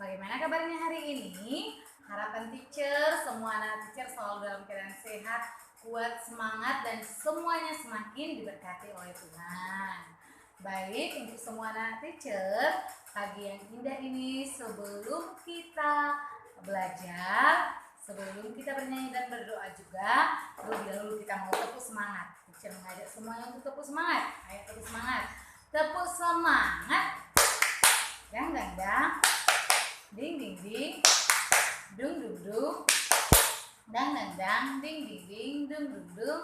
Bagaimana kabarnya hari ini? Harapan teacher, semua anak teacher selalu dalam keadaan sehat, kuat, semangat, dan semuanya semakin diberkati oleh Tuhan. Baik, untuk semua anak teacher, pagi yang indah ini sebelum kita belajar, sebelum kita bernyanyi dan berdoa juga, terlebih dahulu kita mau tepuk semangat. Teacher mengajak semuanya untuk tepuk semangat. Ayo tepuk semangat. Tepuk semangat. Dang dang dang. Ding ding ding. Dung dung dung. Dang dang dang. Ding ding ding. Dung dung dung.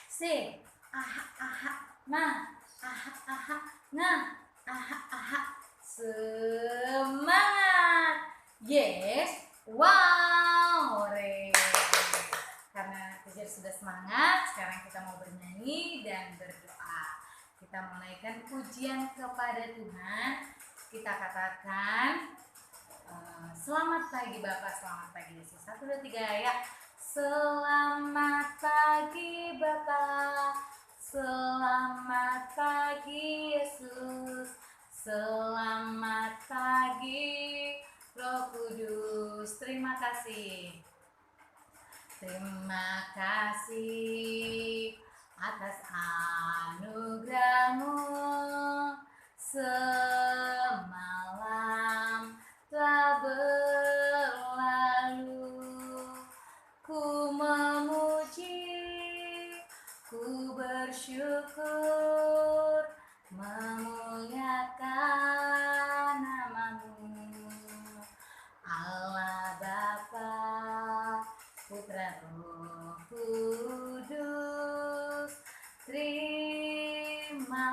Sing. Aha aha. Nah. Aha aha. Nah. Aha aha. Semangat. Yes. Wow. Hore. Karena teacher sudah semangat, sekarang kita mau bernyanyi dan berdoa. Kita menaikkan pujian kepada Tuhan. Kita katakan selamat pagi Bapak, selamat pagi Yesus. 1, 2, 3 ya. Selamat pagi Bapak, selamat pagi Yesus, selamat pagi Roh Kudus. Terima kasih. Terima kasih atas anugerah-Mu. Semalam telah berlalu, ku memuji, ku bersyukur, memuliakan nama-Mu. Allah Bapa, Putra Roh Kudus, terima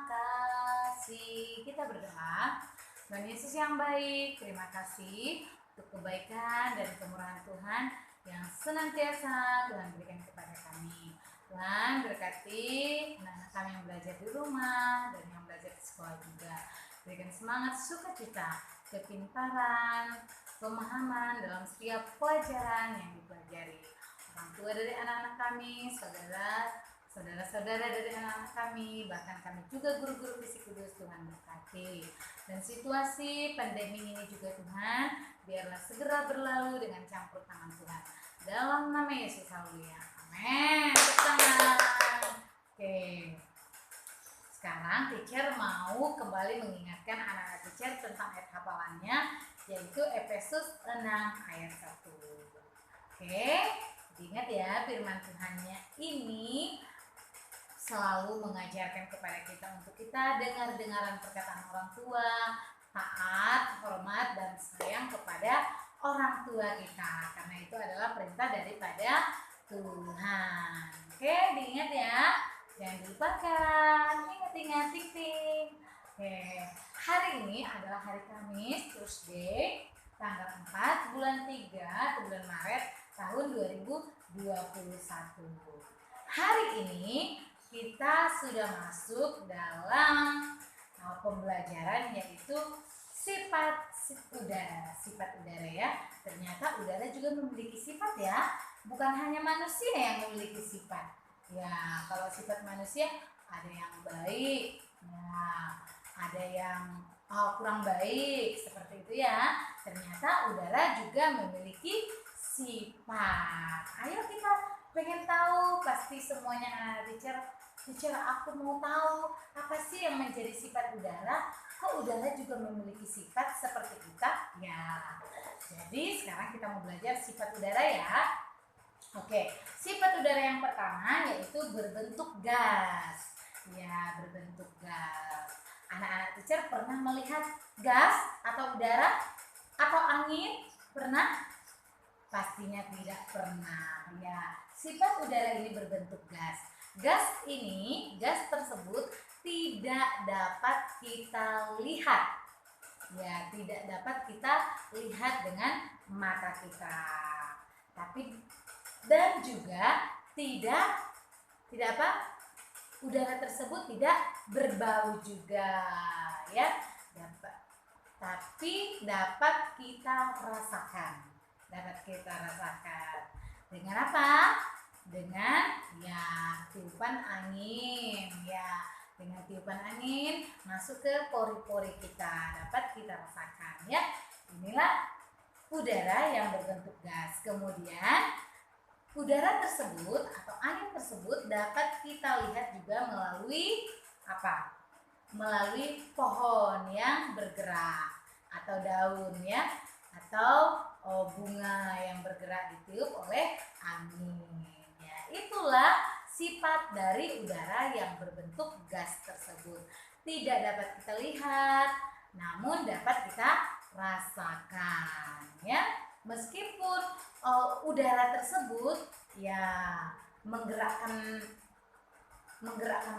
kasih. Kita berdoa. Tuhan Yesus yang baik, terima kasih untuk kebaikan dan kemurahan Tuhan yang senantiasa Tuhan berikan kepada kami. Tuhan berkati anak-anak kami yang belajar di rumah dan yang belajar di sekolah juga. Berikan semangat, sukacita, kepintaran, pemahaman dalam setiap pelajaran yang dipelajari. Orang tua dari anak-anak kami, saudara-saudara dari anak-anak kami, bahkan kami juga guru-guru fisik kudus, Tuhan berkati. Dan situasi pandemi ini juga Tuhan, biarlah segera berlalu dengan campur tangan Tuhan. Dalam nama Yesus, haleluya. Amin. Tepuk tangan. Oke. Sekarang teacher mau kembali mengingatkan anak-anak teacher tentang ayat hafalannya, yaitu Efesus 6 ayat 1. Oke, diingat ya, firman Tuhannya ini selalu mengajarkan kepada kita untuk kita dengar-dengaran perkataan orang tua, taat, hormat, dan sayang kepada orang tua kita, karena itu adalah perintah daripada Tuhan. Oke, diingat ya, jangan dilupakan. Ingat-ingat, ting-ting. Oke, hari ini adalah hari Kamis, Tuesday, tanggal 4 bulan 3 bulan Maret tahun 2021. Hari ini kita sudah masuk dalam pembelajaran yaitu sifat udara ya. Ternyata udara juga memiliki sifat ya, bukan hanya manusia yang memiliki sifat. Ya, kalau sifat manusia ada yang baik, ya, ada yang kurang baik, seperti itu ya. Ternyata udara juga memiliki sifat. Ayo kita pengen tahu, pasti semuanya anak teacher aku mau tahu apa sih yang menjadi sifat udara. Kok udara juga memiliki sifat seperti kita? Ya, jadi sekarang kita mau belajar sifat udara ya. Oke, sifat udara yang pertama yaitu berbentuk gas. Ya, berbentuk gas. Anak-anak teacher pernah melihat gas atau udara atau angin? Pernah? Pastinya tidak pernah. Ya, sifat udara ini berbentuk gas. Gas tersebut tidak dapat kita lihat. Ya, tidak dapat kita lihat dengan mata kita. Dan juga tidak apa? Udara tersebut tidak berbau juga, ya. Tapi dapat kita rasakan. Dengan apa? Dengan ya tiupan angin, ya. Dengan tiupan angin masuk ke pori-pori kita, dapat kita rasakan ya. Inilah udara yang berbentuk gas. Kemudian udara tersebut atau angin tersebut dapat kita lihat juga melalui apa? Melalui pohon yang bergerak atau daun ya, atau bunga yang bergerak ditiup oleh angin. Ya, itulah sifat dari udara yang berbentuk gas tersebut. Tidak dapat kita lihat, namun dapat kita rasakan ya. Meskipun udara tersebut ya menggerakkan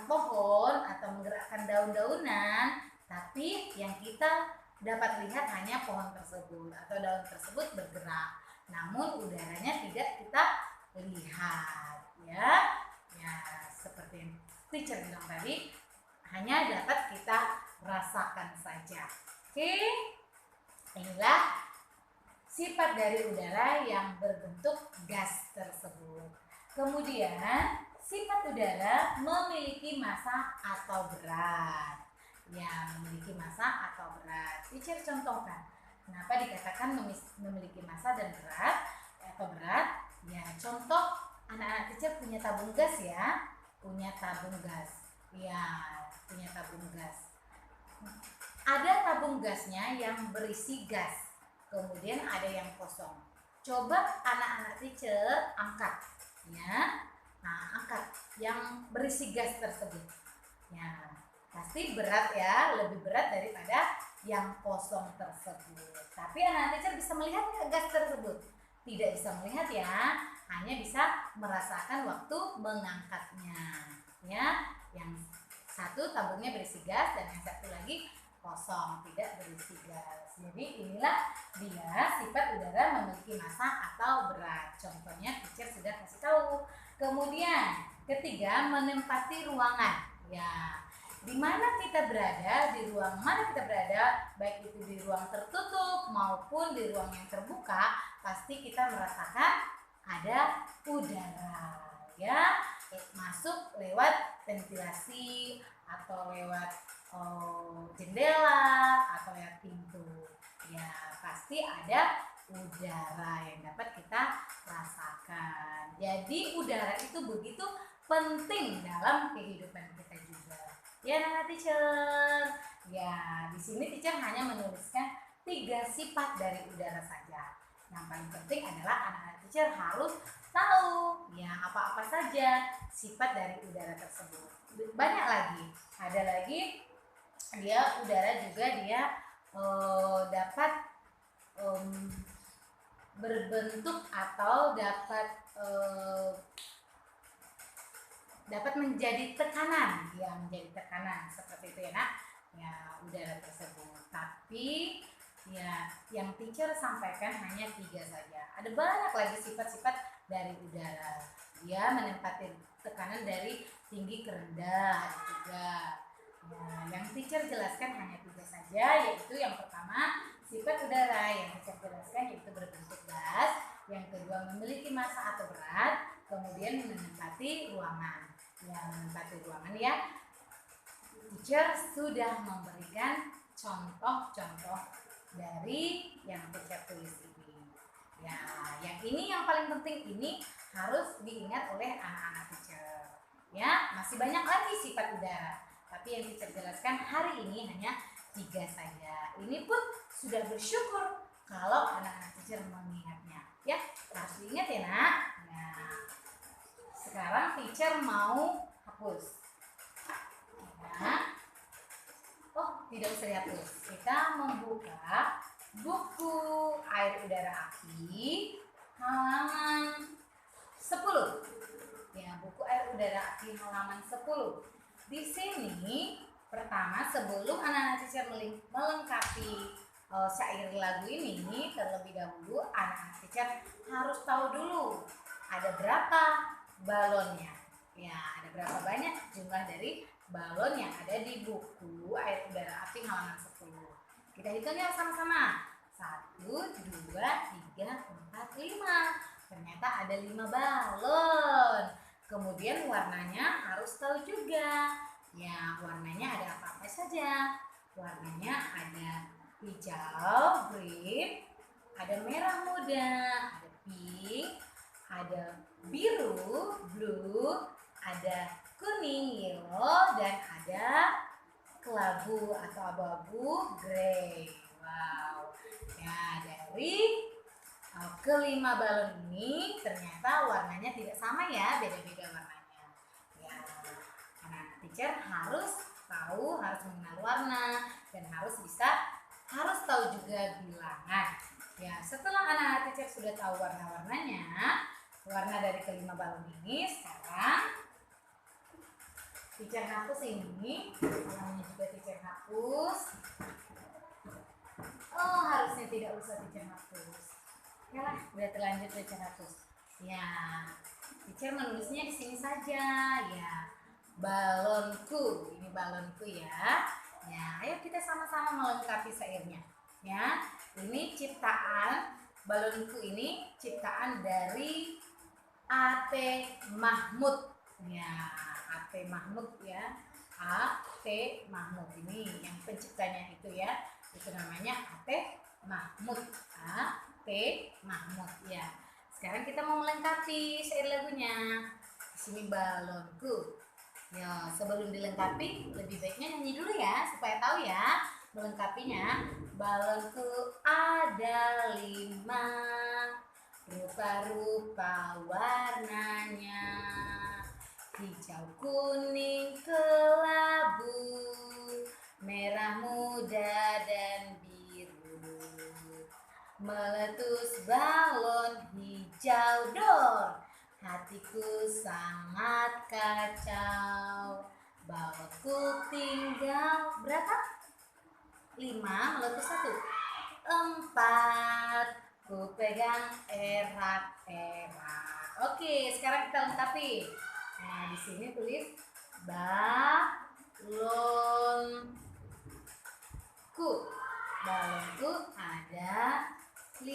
pohon atau menggerakkan daun-daunan, tapi yang kita dapat lihat hanya pohon tersebut atau daun tersebut bergerak, namun udaranya tidak kita lihat ya. Ya, seperti yang teacher bilang tadi, hanya dapat kita rasakan saja. Oke, inilah sifat dari udara yang berbentuk gas tersebut. Kemudian sifat udara memiliki massa atau berat. Ya, memiliki massa atau berat. Teacher contohkan. Kenapa dikatakan memiliki massa dan berat atau berat? Ya, contoh anak-anak teacher punya tabung gas ya. Punya tabung gas. Ya, punya tabung gas. Ada tabung gasnya yang berisi gas. Kemudian ada yang kosong. Coba anak-anak teacher angkat ya. Nah, angkat yang berisi gas tersebut. Ya, pasti berat ya, lebih berat daripada yang kosong tersebut. Tapi anak teacher bisa melihat gas tersebut? Tidak bisa melihat ya, hanya bisa merasakan waktu mengangkatnya. Ya, yang satu tabungnya berisi gas dan yang satu lagi kosong, tidak berisi gas. Jadi inilah dia sifat udara memiliki massa atau berat. Contohnya teacher sudah kasih tahu. Kemudian ketiga, menempati ruangan. Ya, di mana kita berada, di ruang mana kita berada, baik itu di ruang tertutup maupun di ruang yang terbuka, pasti kita merasakan ada udara ya, masuk lewat ventilasi atau lewat jendela atau lewat pintu. Ya, pasti ada udara yang dapat kita rasakan. Jadi udara itu begitu penting dalam kehidupan kita juga. Ya, anak teacher. Ya, di sini teacher hanya menuliskan 3 sifat dari udara saja. Yang paling penting adalah anak-anak teacher harus tahu ya apa-apa saja sifat dari udara tersebut. Banyak lagi. Ada lagi dia udara juga dia dapat berbentuk atau dapat menjadi tekanan, ya menjadi tekanan seperti itu ya nak, ya udara tersebut. Tapi ya yang teacher sampaikan hanya 3 saja. Ada banyak lagi sifat-sifat dari udara. Dia menempati tekanan dari tinggi ke rendah juga. Nah, yang teacher jelaskan hanya 3 saja, yaitu yang pertama sifat udara yang teacher jelaskan yaitu berbentuk gas, yang kedua memiliki massa atau berat, kemudian menempati ruangan. Yang menempati ruangan ya, teacher sudah memberikan contoh-contoh dari yang teacher tulis ini. Ya, yang ini yang paling penting, ini harus diingat oleh anak-anak teacher. Ya, masih banyak lagi sifat udara, tapi yang teacher jelaskan hari ini hanya 3 saja. Ini pun sudah bersyukur kalau anak-anak teacher mengingatnya. Ya, harus diingat ya nak. Nah, sekarang teacher mau hapus. Ya. Oh, tidak usah dihapus. Kita membuka buku air udara api halaman 10. Ya, buku air udara api halaman 10. Di sini pertama, sebelum anak-anak teacher melengkapi syair lagu ini, terlebih dahulu anak-anak teacher harus tahu dulu ada berapa balonnya. Ya, ada berapa banyak jumlah dari balon yang ada di buku air udara api halaman 10. Kita hitung ya sama-sama. 1, 2, 3, 4, 5. Ternyata ada 5 balon. Kemudian warnanya harus tahu juga. Ya, warnanya ada apa-apa saja. Warnanya ada hijau, green, ada merah muda, ada pink, ada biru, blue, ada kuning, yellow, dan ada kelabu atau abu-abu, grey. Wow. Ya, dari kelima balon ini ternyata warnanya tidak sama ya, beda-beda warnanya. Ya, anak teacher harus tahu, harus mengenal warna dan harus tahu juga bilangan. Ya, setelah anak teacher sudah tahu warna-warnanya, warna dari kelima balon ini, sekarang teacher hapus ini, warnanya juga teacher hapus. Oh, harusnya tidak usah teacher hapus. Ya lah, udah terlanjur teacher hapus. Ya, teacher menulisnya di sini saja. Ya, balonku, ini balonku ya. Ya, ayo kita sama-sama melengkapi syairnya. Ya, ini ciptaan balonku ini ciptaan dari A.T. Mahmud. Ya, A.T. Mahmud ya. A.T. Mahmud ini yang penciptanya itu ya. Itu namanya A.T. Mahmud. A.T. Mahmud ya. Sekarang kita mau melengkapi syair lagunya. Di sini balonku. Ya, sebelum dilengkapi lebih baiknya nyanyi dulu ya supaya tahu ya melengkapinya. Balonku ada 5, rupa-rupa warnanya, hijau, kuning, kelabu, merah muda dan biru. Meletus balon hijau dor, hatiku sangat kacau. Balonku tinggal berapa? 5, meletus 1. 4, ku pegang erat-erat. Oke, sekarang kita lengkapi. Nah, di sini tulis balonku. Balonku ada 5.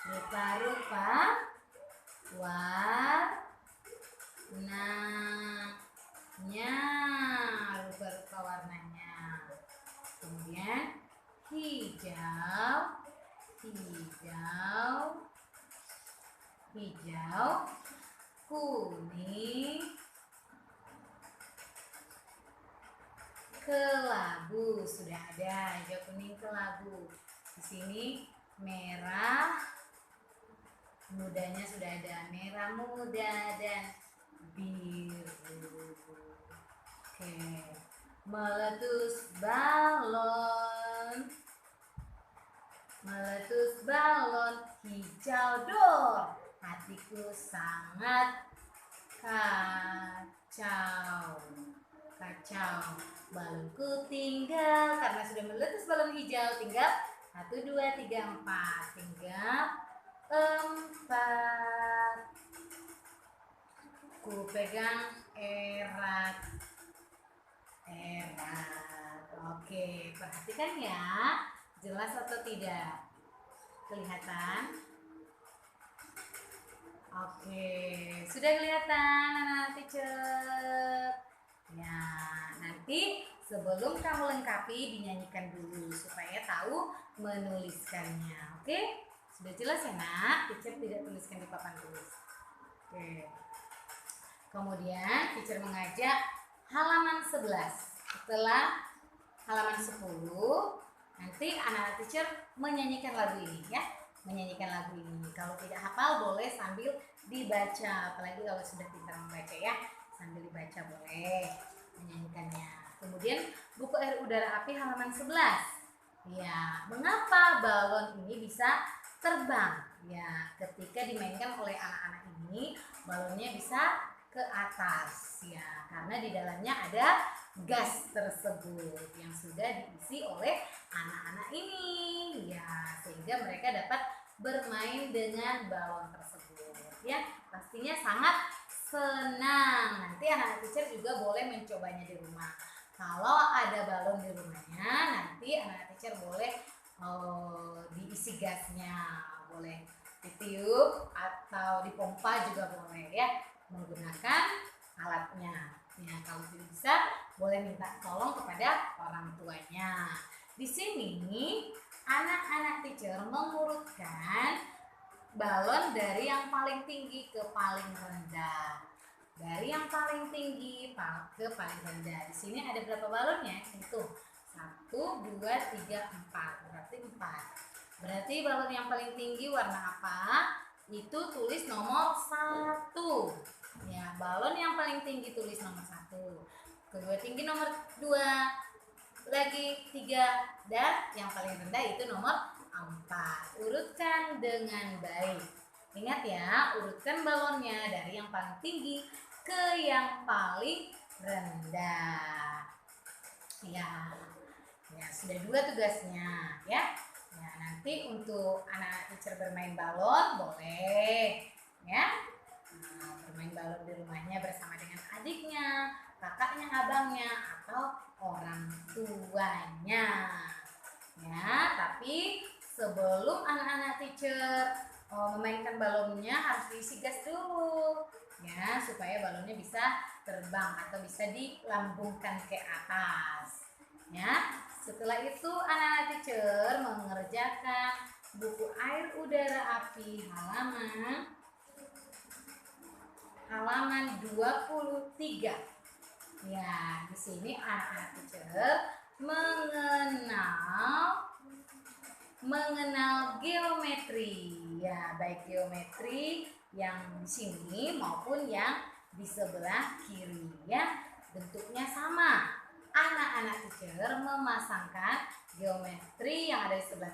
Rupa-rupa warnanya, rupa-rupa warnanya. Kemudian hijau, kuning, kelabu. Sudah ada hijau, kuning, kelabu. Di sini merah mudanya sudah ada, merah muda dan biru. Oke, meletus balon hijau dor, hatiku sangat kacau. Balonku tinggal, karena sudah meletus balon hijau, tinggal 1, 2, 3, 4. Tinggal 4. Ku pegang erat. Oke, perhatikan ya. Jelas atau tidak? Kelihatan? Oke, sudah kelihatan anak teacher. Ya, nanti sebelum kamu lengkapi dinyanyikan dulu supaya tahu menuliskannya. Oke? Sudah jelas ya nak? Teacher tidak tuliskan di papan tulis. Oke. Kemudian teacher mengajak halaman 11. Setelah halaman 10, nanti anak-anak teacher menyanyikan lagu ini ya. Menyanyikan lagu ini. Kalau tidak hafal boleh sambil dibaca, apalagi kalau sudah pintar membaca ya. Sambil dibaca boleh menyanyikannya. Kemudian buku air udara api halaman 11. Ya, mengapa balon ini bisa terbang? Ya, ketika dimainkan oleh anak-anak ini, balonnya bisa ke atas ya, karena di dalamnya ada gas tersebut yang sudah diisi oleh anak-anak ini ya, sehingga mereka dapat bermain dengan balon tersebut ya. Pastinya sangat senang. Nanti anak teacher juga boleh mencobanya di rumah. Kalau ada balon di rumahnya, nanti anak teacher boleh diisi gasnya, boleh ditiup atau dipompa juga boleh ya, menggunakan alatnya. Ya, kalau tidak bisa, boleh minta tolong kepada orang tuanya. Di sini, anak-anak teacher mengurutkan balon dari yang paling tinggi ke paling rendah. Dari yang paling tinggi ke paling rendah. Di sini ada berapa balonnya? Itu 1, 2, 3, 4. Berarti 4. Berarti balon yang paling tinggi warna apa? Itu tulis nomor 1. Ya, balon yang paling tinggi tulis nomor 1. Kedua tinggi nomor 2, lagi 3, dan yang paling rendah itu nomor 4. Urutkan dengan baik. Ingat ya, urutkan balonnya dari yang paling tinggi ke yang paling rendah. Ya, ya sudah 2 tugasnya ya. Ya, nanti untuk anak teacher bermain balon boleh ya. Bermain balon di rumahnya bersama dengan adiknya, kakaknya, abangnya, atau orang tuanya. Ya, tapi sebelum anak-anak teacher memainkan balonnya harus diisi gas dulu. Ya, supaya balonnya bisa terbang atau bisa dilambungkan ke atas. Ya, setelah itu anak-anak teacher mengerjakan buku air udara api halaman 23. Ya, di sini anak-anak teacher mengenal geometri. Ya, baik geometri yang di sini maupun yang di sebelah kiri ya. Bentuknya sama. Anak-anak teacher memasangkan geometri yang ada di sebelah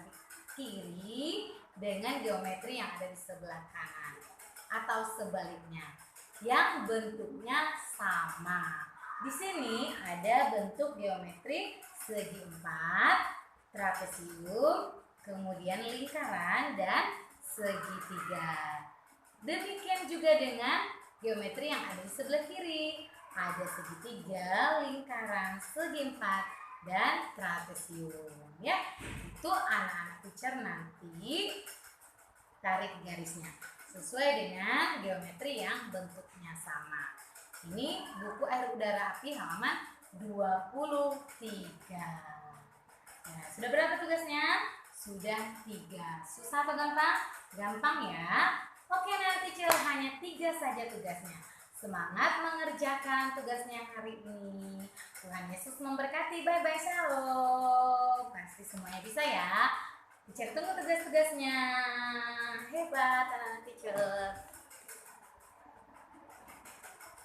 kiri dengan geometri yang ada di sebelah kanan atau sebaliknya yang bentuknya sama. Di sini ada bentuk geometri segi 4, trapesium, kemudian lingkaran dan segitiga. Demikian juga dengan geometri yang ada di sebelah kiri. Ada segitiga, lingkaran, segi 4, dan trapesium. Ya, itu anak-anak teacher nanti tarik garisnya sesuai dengan geometri yang bentuknya sama. Ini buku air udara api halaman 23. Nah, sudah berapa tugasnya? Sudah 3. Susah atau gampang? Gampang ya. Oke, nanti teacher hanya 3 saja tugasnya. Semangat mengerjakan tugasnya hari ini. Tuhan Yesus memberkati. Bye-bye, shalom. Pasti semuanya bisa ya. Teacher tunggu tugas-tugasnya. Hebat anak teacher.